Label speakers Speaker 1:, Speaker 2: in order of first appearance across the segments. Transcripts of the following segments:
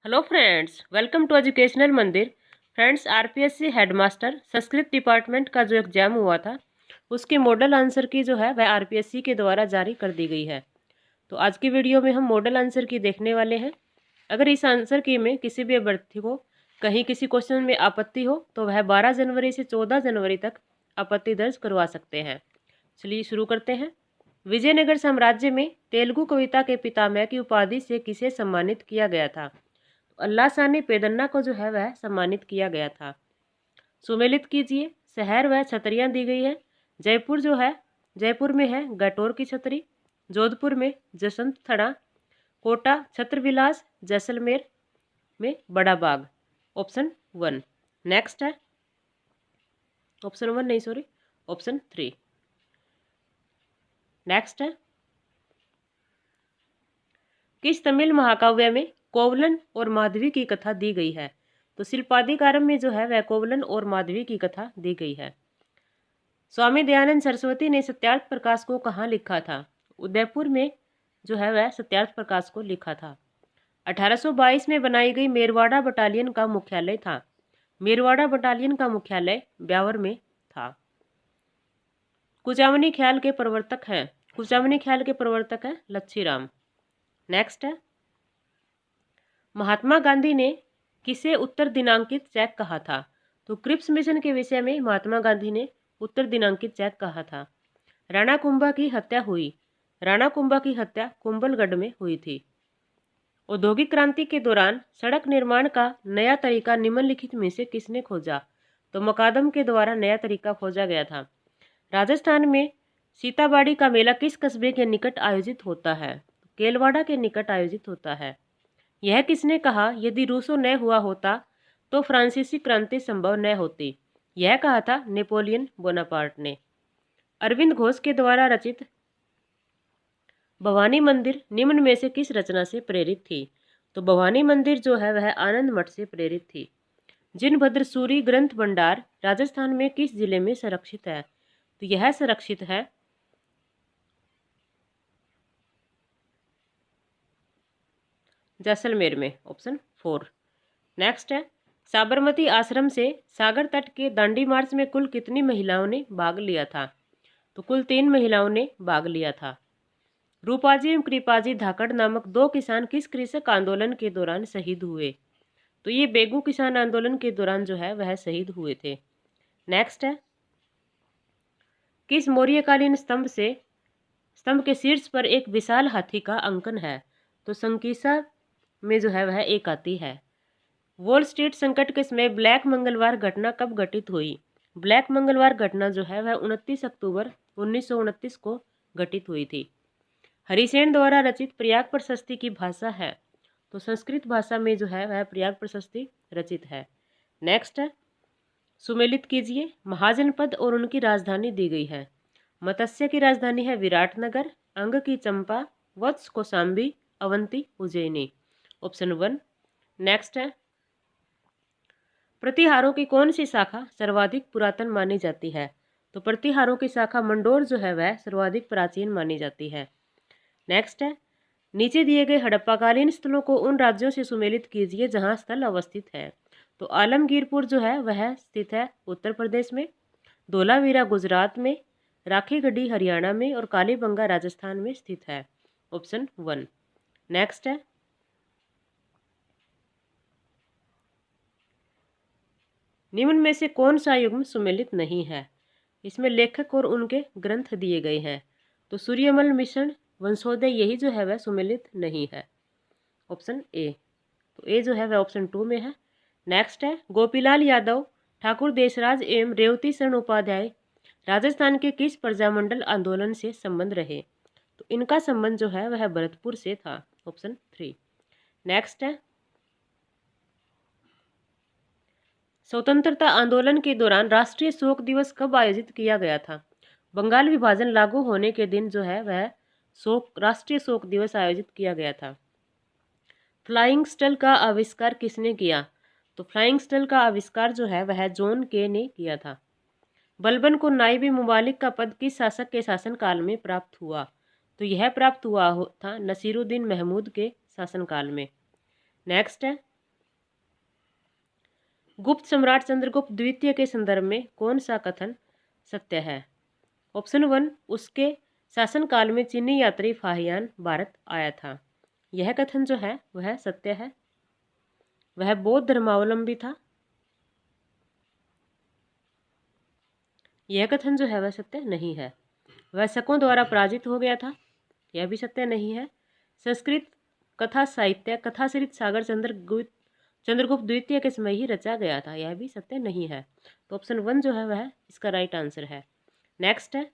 Speaker 1: Hello friends, welcome to educational Mandir. Friends, RPSC headmaster Sanskrit department का जो exam हुआ था उसकी मॉडल आंसर की जो है वह आरपीएससी के द्वारा जारी कर दी गई है। तो आज की वीडियो में हम मॉडल आंसर की देखने वाले हैं। अगर इस आंसर की में किसी भी अभ्यर्थी को कहीं किसी क्वेश्चन में आपत्ति हो तो वह 12 जनवरी से 14 जनवरी तक आपत्ति दर्ज करवा सकते हैं। चलिए शुरू करते हैं। विजयनगर साम्राज्य में तेलुगु कविता के पितामह की उपाधि से किसे सम्मानित किया गया था? अल्लाह सानी पेदन्ना को जो है वह सम्मानित किया गया था। सुमेलित कीजिए। शहर व छतरियां दी गई है। जयपुर जो है, जयपुर में है गटोर की छतरी। जोधपुर में जसंत थड़ा। कोटा छत्रविलास। जैसलमेर में बड़ा बाग। ऑप्शन 1। नेक्स्ट है ऑप्शन 1 नहीं सॉरी ऑप्शन 3। नेक्स्ट है किस तमिल महाकाव्य में कोवलन और माधवी की कथा दी गई है? तो शिल्पाधिकारम में जो है वह कोवलन और माधवी की कथा दी गई है। स्वामी दयानंद सरस्वती ने सत्यार्थ प्रकाश को कहाँ लिखा था? उदयपुर में जो है वह सत्यार्थ प्रकाश को लिखा था। 1822 में बनाई गई मेरवाड़ा बटालियन का मुख्यालय था। मेरवाड़ा बटालियन का मुख्यालय ब्यावर में था। कुचामनी ख्याल के प्रवर्तक हैं कुचामनी ख्याल के प्रवर्तक हैं लच्छीराम। नेक्स्ट है महात्मा गांधी ने किसे उत्तर दिनांकित चेक कहा था? तो क्रिप्स मिशन के विषय में महात्मा गांधी ने उत्तर दिनांकित चेक कहा था। राणा कुंभा की हत्या हुई। राणा कुंभा की हत्या कुंभलगढ़ में हुई थी। औद्योगिक क्रांति के दौरान सड़क निर्माण का नया तरीका निम्नलिखित में से किसने खोजा? तो मकादम के द्वारा नया तरीका खोजा गया था। राजस्थान में सीताबाड़ी का मेला किस कस्बे के निकट आयोजित होता है? केलवाड़ा के निकट आयोजित होता है। यह किसने कहा यदि रूसो न हुआ होता तो फ्रांसीसी क्रांति संभव न होती? यह कहा था नेपोलियन बोनापार्ट ने। अरविंद घोष के द्वारा रचित भवानी मंदिर निम्न में से किस रचना से प्रेरित थी? तो भवानी मंदिर जो है वह आनंद मठ से प्रेरित थी। जिनभद्र सूरी ग्रंथ भंडार राजस्थान में किस जिले में संरक्षित है? तो यह संरक्षित है जैसलमेर में। ऑप्शन 4। नेक्स्ट है साबरमती आश्रम से सागर तट के दांडी मार्च में कुल कितनी महिलाओं ने भाग लिया था? तो कुल 3 महिलाओं ने भाग लिया था। रूपाजी एवं कृपाजी धाकड़ नामक 2 किसान किस कृषक आंदोलन के दौरान शहीद हुए? तो ये बेगू किसान आंदोलन के दौरान जो है वह शहीद हुए थे। नेक्स्ट है किस मौर्यकालीन स्तंभ के शीर्ष पर एक विशाल हाथी का अंकन है? तो संकीसा में जो है वह एक आती है। वॉल स्ट्रीट संकट के समय ब्लैक मंगलवार घटना कब घटित हुई? ब्लैक मंगलवार घटना जो है वह 29 अक्टूबर 1929 को घटित हुई थी। हरिसेन द्वारा रचित प्रयाग प्रशस्ति की भाषा है? तो संस्कृत भाषा में जो है वह प्रयाग प्रशस्ति रचित है। नेक्स्ट है सुमेलित कीजिए। महाजनपद और उनकी राजधानी दी गई है। मत्स्य की राजधानी है विराटनगर। अंग की चंपा। वत्स कौशाम्बी। अवंती उज्जैनी। ऑप्शन 1। नेक्स्ट है प्रतिहारों की कौन सी शाखा सर्वाधिक पुरातन मानी जाती है? तो प्रतिहारों की शाखा मंडोर जो है वह सर्वाधिक प्राचीन मानी जाती है। नेक्स्ट है नीचे दिए गए हड़प्पाकालीन स्थलों को उन राज्यों से सुमेलित कीजिए जहां स्थल अवस्थित है। तो आलमगीरपुर जो है वह स्थित है उत्तर प्रदेश में। धोलावीरा गुजरात में। राखीगढ़ी हरियाणा में और कालीबंगा राजस्थान में स्थित है। ऑप्शन 1। नेक्स्ट है निम्न में से कौन सा युग्म सुमेलित नहीं है? इसमें लेखक और उनके ग्रंथ दिए गए हैं। तो सूर्यमल मिशन वंशोदय यही जो है वह सुमेलित नहीं है। Option A. तो ए जो है वह ऑप्शन 2 में है। नेक्स्ट है गोपीलाल यादव ठाकुर देशराज एवं रेवती शरण उपाध्याय राजस्थान के किस प्रजामंडल आंदोलन से संबंध रहे? तो इनका संबंध जो है वह भरतपुर से था। ऑप्शन 3। नेक्स्ट है स्वतंत्रता आंदोलन के दौरान राष्ट्रीय शोक दिवस कब आयोजित किया गया था? बंगाल विभाजन लागू होने के दिन जो है वह राष्ट्रीय शोक दिवस आयोजित किया गया था। फ्लाइंग स्टल का आविष्कार किसने किया? तो फ्लाइंग स्टल का आविष्कार जो है वह जॉन के ने किया था। बलबन को नायब मुबालिक का पद किस शासक के शासनकाल में प्राप्त हुआ? तो यह प्राप्त हुआ था नसीरुद्दीन महमूद के शासनकाल में। नेक्स्ट है गुप्त सम्राट चंद्रगुप्त द्वितीय के संदर्भ में कौन सा कथन सत्य है? ऑप्शन 1, उसके शासनकाल में चीनी यात्री फाहियान भारत आया था। यह कथन जो है वह सत्य है। वह बौद्ध धर्मावलंबी था। यह कथन जो है वह सत्य नहीं है। वह शकों द्वारा पराजित हो गया था। यह भी सत्य नहीं है। संस्कृत कथा साहित्य कथाश्रित सागर चंद्रगुप्त द्वितीय के समय ही रचा गया था। यह भी सत्य नहीं है। तो ऑप्शन 1 जो है वह इसका राइट आंसर है। नेक्स्ट है,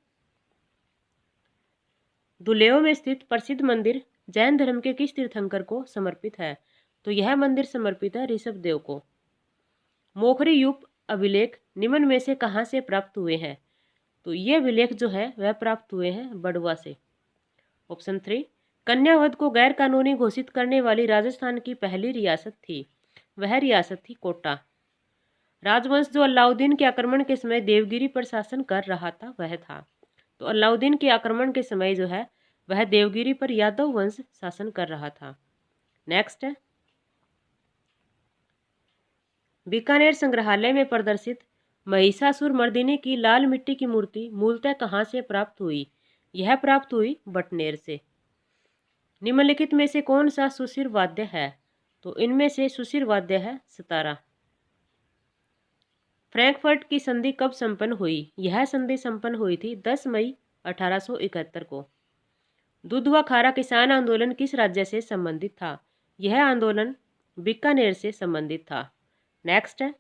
Speaker 1: दुलेव में स्थित प्रसिद्ध मंदिर जैन धर्म के किस तीर्थंकर को समर्पित है? तो यह मंदिर समर्पित है ऋषभ देव को। मोखरी यूप अभिलेख निम्न में से कहाँ से प्राप्त हुए हैं? तो ये अभिलेख जो है वह प्राप्त हुए हैं बड़वा से। ऑप्शन 3, कन्यावध को गैर कानूनी घोषित करने वाली राजस्थान की पहली रियासत थी। वह रियासत थी कोटा। राजवंश जो अलाउद्दीन के आक्रमण के समय देवगिरी पर शासन कर रहा था वह था। तो अलाउद्दीन के आक्रमण के समय जो है वह देवगिरी पर यादव वंश शासन कर रहा था। नेक्स्ट है, बीकानेर संग्रहालय में प्रदर्शित महिषासुर मर्दिनी की लाल मिट्टी की मूर्ति मूलतः कहाँ से प्राप्त हुई? यह प्राप्त हुई बटनेर से। निम्नलिखित में से कौन सा सुशिर वाद्य है? तो इनमें से सुशिर वाद्य है सितारा। फ्रैंकफर्ट की संधि कब संपन्न हुई? यह संधि संपन्न हुई थी 10 मई 1871 को। दूध व खारा किसान आंदोलन किस राज्य से संबंधित था? यह आंदोलन बीकानेर से संबंधित था। नेक्स्ट है,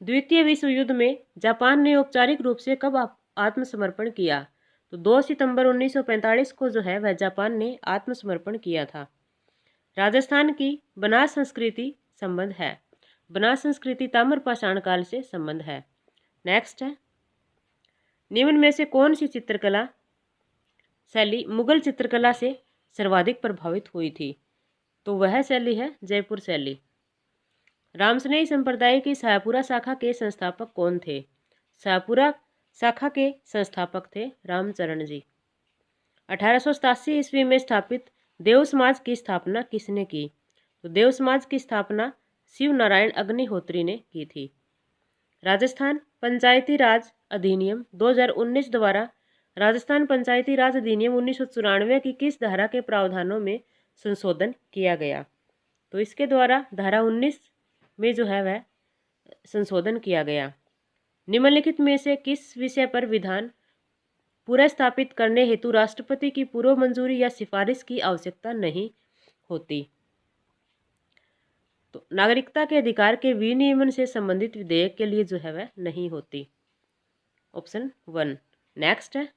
Speaker 1: द्वितीय विश्व युद्ध में जापान ने औपचारिक रूप से कब आत्मसमर्पण किया? तो 2 सितंबर 1945 को जो है वह जापान ने आत्मसमर्पण किया था। राजस्थान की बनास संस्कृति संबंध है। बनास संस्कृति ताम्र पाषाण काल से संबंध है। नेक्स्ट है, निम्न में से कौन सी चित्रकला शैली मुगल चित्रकला से सर्वाधिक प्रभावित हुई थी? तो वह शैली है जयपुर शैली। रामसनेही संप्रदाय की शाहपुरा शाखा के संस्थापक कौन थे? शाहपुरा शाखा के संस्थापक थे रामचरण जी। 1887 ईस्वी में स्थापित देव समाज की स्थापना किसने की? तो देव समाज की स्थापना शिव नारायण अग्निहोत्री ने की थी। राजस्थान पंचायती राज अधिनियम 2019 द्वारा राजस्थान पंचायती राज अधिनियम 1994 की किस धारा के प्रावधानों में संशोधन किया गया? तो इसके द्वारा धारा 19 में जो है वह संशोधन किया गया। निम्नलिखित में से किस विषय पर विधान पूरा स्थापित करने हेतु राष्ट्रपति की पूर्व मंजूरी या सिफारिश की आवश्यकता नहीं होती? तो नागरिकता के अधिकार के विनियमन से संबंधित विधेयक के लिए जो है वह नहीं होती। ऑप्शन 1। नेक्स्ट है,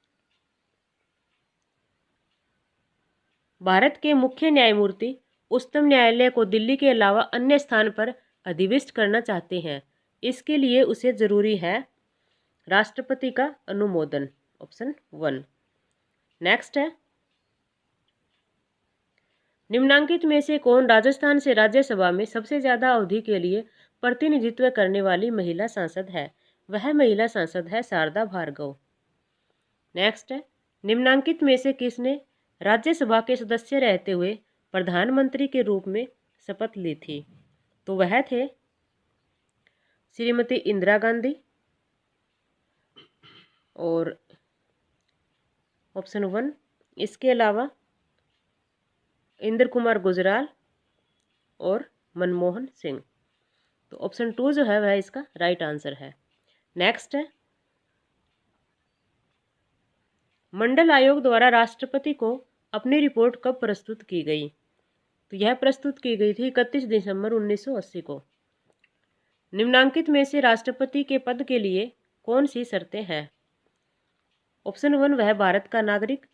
Speaker 1: भारत के मुख्य न्यायमूर्ति उच्चतम न्यायालय को दिल्ली के अलावा अन्य स्थान पर अधिविष्ट करना चाहते हैं। इसके लिए उसे जरूरी है राष्ट्रपति का अनुमोदन। ऑप्शन 1। नेक्स्ट है, निम्नांकित में से कौन राजस्थान से राज्यसभा में सबसे ज्यादा अवधि के लिए प्रतिनिधित्व करने वाली महिला सांसद है? वह महिला सांसद है शारदा भार्गव। नेक्स्ट है, निम्नांकित में से किसने राज्यसभा के सदस्य रहते हुए प्रधानमंत्री के रूप में शपथ ली थी? तो वह थे श्रीमती इंदिरा गांधी और ऑप्शन 1 इसके अलावा इंद्र कुमार गुजराल और मनमोहन सिंह। तो ऑप्शन 2 जो है वह इसका राइट आंसर है। नेक्स्ट है, मंडल आयोग द्वारा राष्ट्रपति को अपनी रिपोर्ट कब प्रस्तुत की गई? तो यह प्रस्तुत की गई थी 31 दिसंबर 1980 को। निम्नांकित में से राष्ट्रपति के पद के लिए कौन सी शर्तें हैं? ऑप्शन 1 वह भारत का नागरिक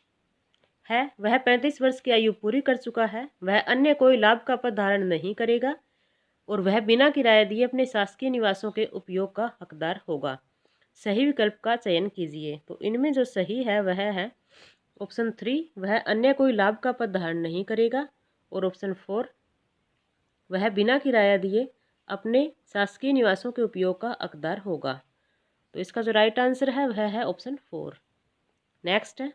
Speaker 1: है, वह 35 वर्ष की आयु पूरी कर चुका है, वह अन्य कोई लाभ का पद धारण नहीं करेगा और वह बिना किराया दिए अपने शासकीय निवासों के उपयोग का हकदार होगा। सही विकल्प का चयन कीजिए। तो इनमें जो सही है वह है ऑप्शन 3 वह अन्य कोई लाभ का पद धारण नहीं करेगा और ऑप्शन 4 वह बिना किराया दिए अपने शासकीय निवासों के उपयोग का हकदार होगा। तो इसका जो राइट आंसर है वह है ऑप्शन 4। नेक्स्ट है,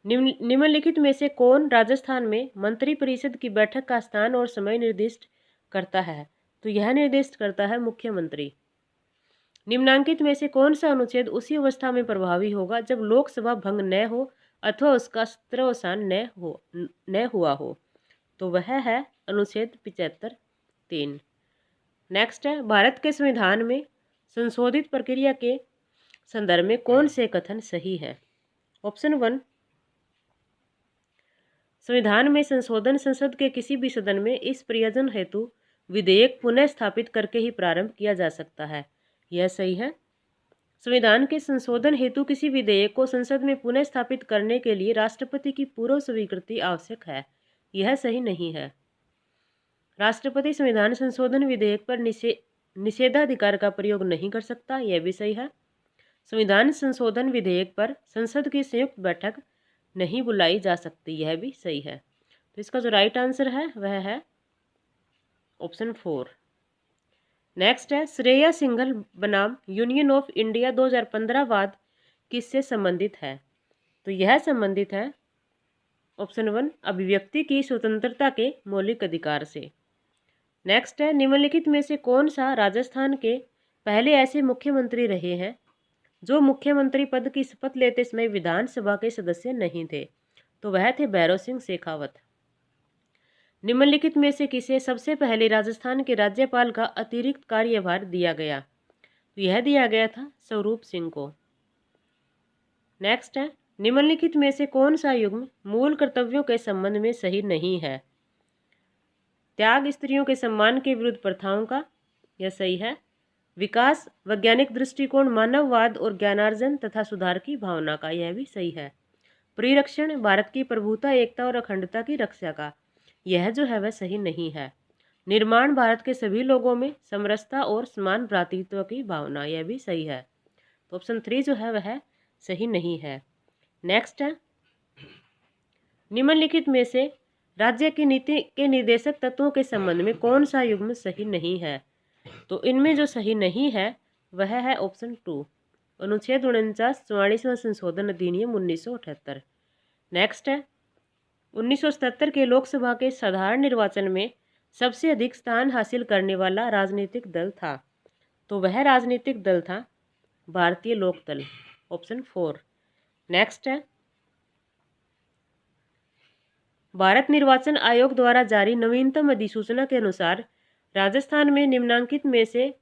Speaker 1: निम्नलिखित में से कौन राजस्थान में मंत्रिपरिषद की बैठक का स्थान और समय निर्दिष्ट करता है? तो यह निर्दिष्ट करता है मुख्यमंत्री। निम्नांकित में से कौन सा अनुच्छेद उसी अवस्था में प्रभावी होगा जब लोकसभा भंग न हो अथवा उसका सत्रावसान न हुआ हो? तो वह है अनुच्छेद 75(3). नेक्स्ट है, भारत के संविधान में संशोधित प्रक्रिया के संदर्भ में कौन से कथन सही है? ऑप्शन 1, संविधान में संशोधन संसद के किसी भी सदन में इस प्रयोजन हेतु विधेयक पुनः स्थापित करके ही प्रारंभ किया जा सकता है। यह सही है। संविधान के संशोधन हेतु किसी विधेयक को संसद में पुनः स्थापित करने के लिए राष्ट्रपति की पूर्व स्वीकृति आवश्यक है। यह सही नहीं है। राष्ट्रपति संविधान संशोधन विधेयक पर निषेधाधिकार का प्रयोग नहीं कर सकता। यह भी सही है। संविधान संशोधन विधेयक पर संसद की संयुक्त बैठक नहीं बुलाई जा सकती। यह भी सही है। तो इसका जो राइट आंसर है वह है ऑप्शन 4। नेक्स्ट है, श्रेया सिंघल बनाम यूनियन ऑफ इंडिया 2015 वाद किससे संबंधित है? तो यह संबंधित है ऑप्शन 1, अभिव्यक्ति की स्वतंत्रता के मौलिक अधिकार से। नेक्स्ट है, निम्नलिखित में से कौन सा राजस्थान के पहले ऐसे मुख्यमंत्री रहे हैं जो मुख्यमंत्री पद की शपथ लेते समय विधानसभा के सदस्य नहीं थे? तो वह थे भैरव सिंह शेखावत। निम्नलिखित में से किसे सबसे पहले राजस्थान के राज्यपाल का अतिरिक्त कार्यभार दिया गया? तो यह दिया गया था स्वरूप सिंह को। नेक्स्ट है, निम्नलिखित में से कौन सा युग्म मूल कर्तव्यों के संबंध में सही नहीं है? त्याग स्त्रियों के सम्मान के विरुद्ध प्रथाओं का, यह सही है। विकास, वैज्ञानिक दृष्टिकोण, मानववाद और ज्ञानार्जन तथा सुधार की भावना का, यह भी सही है। परिरक्षण, भारत की प्रभुता, एकता और अखंडता की रक्षा का, यह जो है वह सही नहीं है। निर्माण, भारत के सभी लोगों में समरसता और समान भ्रातृत्व की भावना, यह भी सही है। तो ऑप्शन 3 जो है वह सही नहीं है। नेक्स्ट है, निम्नलिखित में से राज्य की नीति के निर्देशक तत्वों के संबंध में कौन सा युग्म सही नहीं है? तो इनमें जो सही नहीं है वह है ऑप्शन 2, अनुच्छेद 49 44वां संशोधन अधिनियम 1978। नेक्स्ट है, 1977 के लोकसभा के साधारण निर्वाचन में सबसे अधिक स्थान हासिल करने वाला राजनीतिक दल था। तो वह राजनीतिक दल था भारतीय लोक दल, ऑप्शन 4। नेक्स्ट है, भारत निर्वाचन आयोग द्वारा जारी नवीनतम अधिसूचना के अनुसार राजस्थान में निम्नांकित में से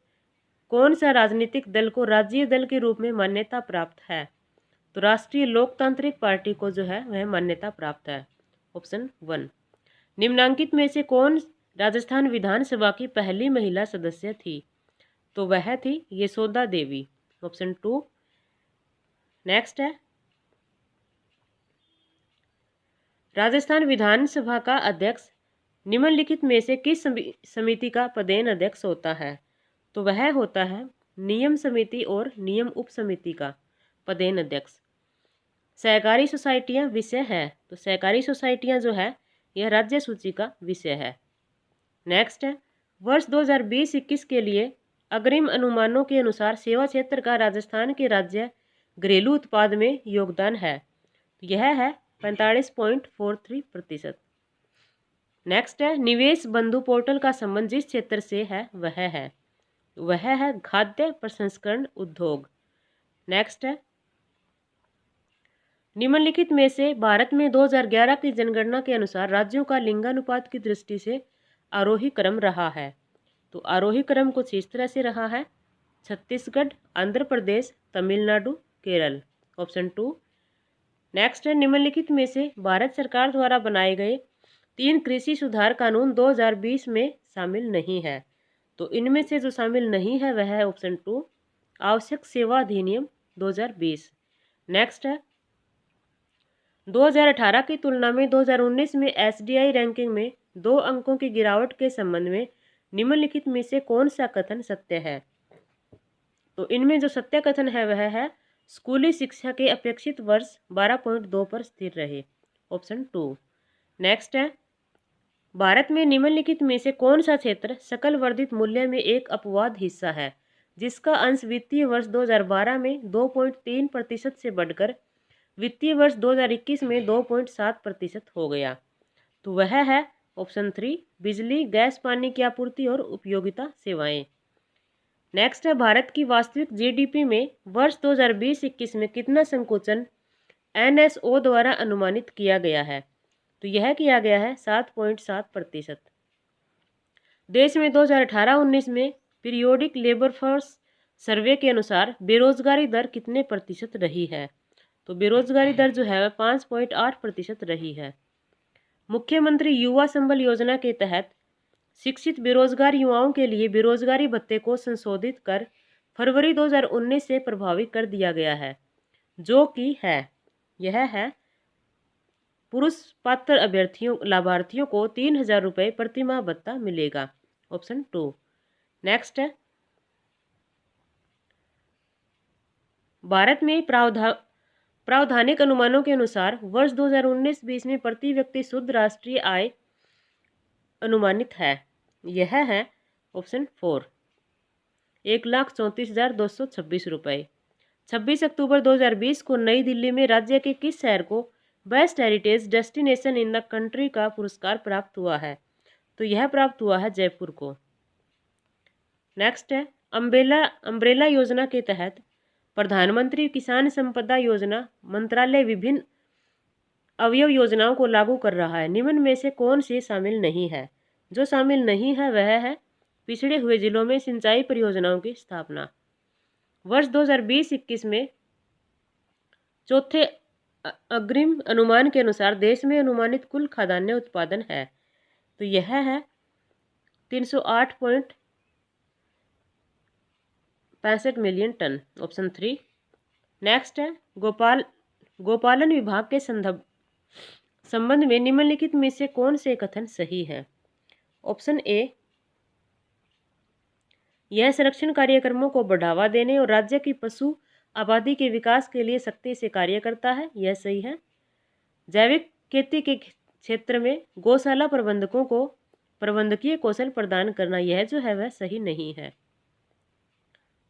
Speaker 1: कौन सा राजनीतिक दल को राज्य दल के रूप में मान्यता प्राप्त है? तो राष्ट्रीय लोकतांत्रिक पार्टी को जो है वह मान्यता प्राप्त है, ऑप्शन 1। निम्नांकित में से कौन राजस्थान विधानसभा की पहली महिला सदस्य थी? तो वह थी यशोदा देवी, ऑप्शन 2। नेक्स्ट है, राजस्थान विधानसभा का अध्यक्ष निम्नलिखित में से किस समिति का पदेन अध्यक्ष होता है? तो वह होता है नियम समिति और नियम उप समिति का पदेन अध्यक्ष। सहकारी सोसाइटियां विषय है, तो सहकारी सोसाइटियां जो है यह राज्य सूची का विषय है। नेक्स्ट है, वर्ष 2020-21 के लिए अग्रिम अनुमानों के अनुसार सेवा क्षेत्र का राजस्थान के राज्य घरेलू उत्पाद में योगदान है, तो यह है 45.43%। नेक्स्ट है, निवेश बंधु पोर्टल का संबंध जिस क्षेत्र से है वह है खाद्य प्रसंस्करण उद्योग। नेक्स्ट है, निम्नलिखित में से भारत में 2011 की जनगणना के अनुसार राज्यों का लिंगानुपात की दृष्टि से आरोही क्रम रहा है। तो आरोही क्रम कुछ इस तरह से रहा है: छत्तीसगढ़, आंध्र प्रदेश, तमिलनाडु, केरल, ऑप्शन 2। नेक्स्ट है, निम्नलिखित में से भारत सरकार द्वारा बनाए गए 3 कृषि सुधार कानून 2020 में शामिल नहीं है। तो इनमें से जो शामिल नहीं है वह है ऑप्शन 2, आवश्यक सेवा अधिनियम 2020। नेक्स्ट है, 2018 की तुलना में 2019 में एसडीआई रैंकिंग में 2 अंकों की गिरावट के संबंध में निम्नलिखित में से कौन सा कथन सत्य है? तो इनमें जो सत्य कथन है वह है स्कूली शिक्षा के अपेक्षित वर्ष 12.2 पर स्थिर रहे, ऑप्शन 2। नेक्स्ट है, भारत में निम्नलिखित में से कौन सा क्षेत्र सकल वर्धित मूल्य में एक अपवाद हिस्सा है जिसका अंश वित्तीय वर्ष 2012 में 2.3% से बढ़कर वित्तीय वर्ष 2021 में 2.7% हो गया। तो वह है ऑप्शन 3 बिजली, गैस, पानी की आपूर्ति और उपयोगिता सेवाएं। नेक्स्ट है भारत की वास्तविक जीडीपी में वर्ष 2020-21 में कितना संकुचन एनएसओ द्वारा अनुमानित किया गया है। तो यह किया गया है 7.7%। देश में 2018-19 में पीरियोडिक लेबर फोर्स सर्वे के अनुसार बेरोजगारी दर कितने प्रतिशत रही है। तो बेरोजगारी दर जो है 5.8% रही है। मुख्यमंत्री युवा संबल योजना के तहत शिक्षित बेरोजगार युवाओं के लिए बेरोजगारी भत्ते को संशोधित कर फरवरी 2019 से प्रभावी कर दिया गया है, जो कि है यह है पुरुष पात्र लाभार्थियों को 3,000 रुपये प्रतिमाह भत्ता मिलेगा। ऑप्शन 2। नेक्स्ट है भारत में प्रावधानिक अनुमानों के अनुसार वर्ष 2019-20 में प्रति व्यक्ति शुद्ध राष्ट्रीय आय अनुमानित है। यह है ऑप्शन 4 1,34,226 रुपये। 26 अक्टूबर 2020 को नई दिल्ली में राज्य के किस शहर को best heritage destination in the country का पुरस्कार प्राप्त हुआ है। तो यह प्राप्त हुआ है जयपुर को। नेक्स्ट है अम्ब्रेला योजना के तहत प्रधानमंत्री किसान संपदा योजना मंत्रालय विभिन्न अवयव योजनाओं को लागू कर रहा है। निम्न में से कौन सी शामिल नहीं है। जो शामिल नहीं है वह है पिछड़े हुए जिलों में सिंचाई परियोजनाओं की स्थापना। वर्ष 2020-21 में चौथे अग्रिम अनुमान के अनुसार देश में अनुमानित कुल खाद्यान्न उत्पादन है। तो यह है 308.65 मिलियन टन। ऑप्शन 3। नेक्स्ट है गोपालन विभाग के संबंध में निम्नलिखित में से कौन से कथन सही है। ऑप्शन ए यह संरक्षण कार्यक्रमों को बढ़ावा देने और राज्य की पशु आबादी के विकास के लिए सख्ती से कार्य करता है। यह सही है। जैविक खेती के क्षेत्र में गौशाला प्रबंधकों को प्रबंधकीय कौशल प्रदान करना, यह जो है वह सही नहीं है।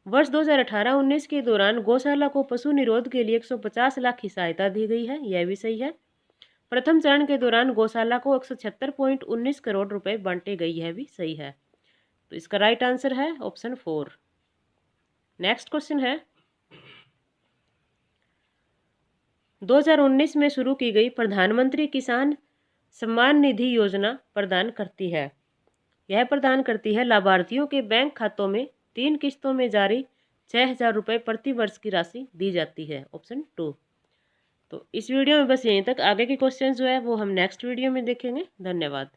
Speaker 1: वर्ष 2018-19 के दौरान गौशाला को पशु निरोध के लिए 150 लाख की सहायता दी गई है। यह भी सही है। प्रथम चरण के दौरान गौशाला को 176.19 करोड़ रुपए बांटे गई, यह भी सही है। तो इसका राइट आंसर है ऑप्शन 4। नेक्स्ट क्वेश्चन है 2019 में शुरू की गई प्रधानमंत्री किसान सम्मान निधि योजना प्रदान करती है। यह प्रदान करती है लाभार्थियों के बैंक खातों में 3 किस्तों में जारी 6,000 रुपये प्रति वर्ष की राशि दी जाती है। ऑप्शन 2। तो इस वीडियो में बस यहीं तक। आगे के क्वेश्चन जो है वो हम नेक्स्ट वीडियो में देखेंगे। धन्यवाद।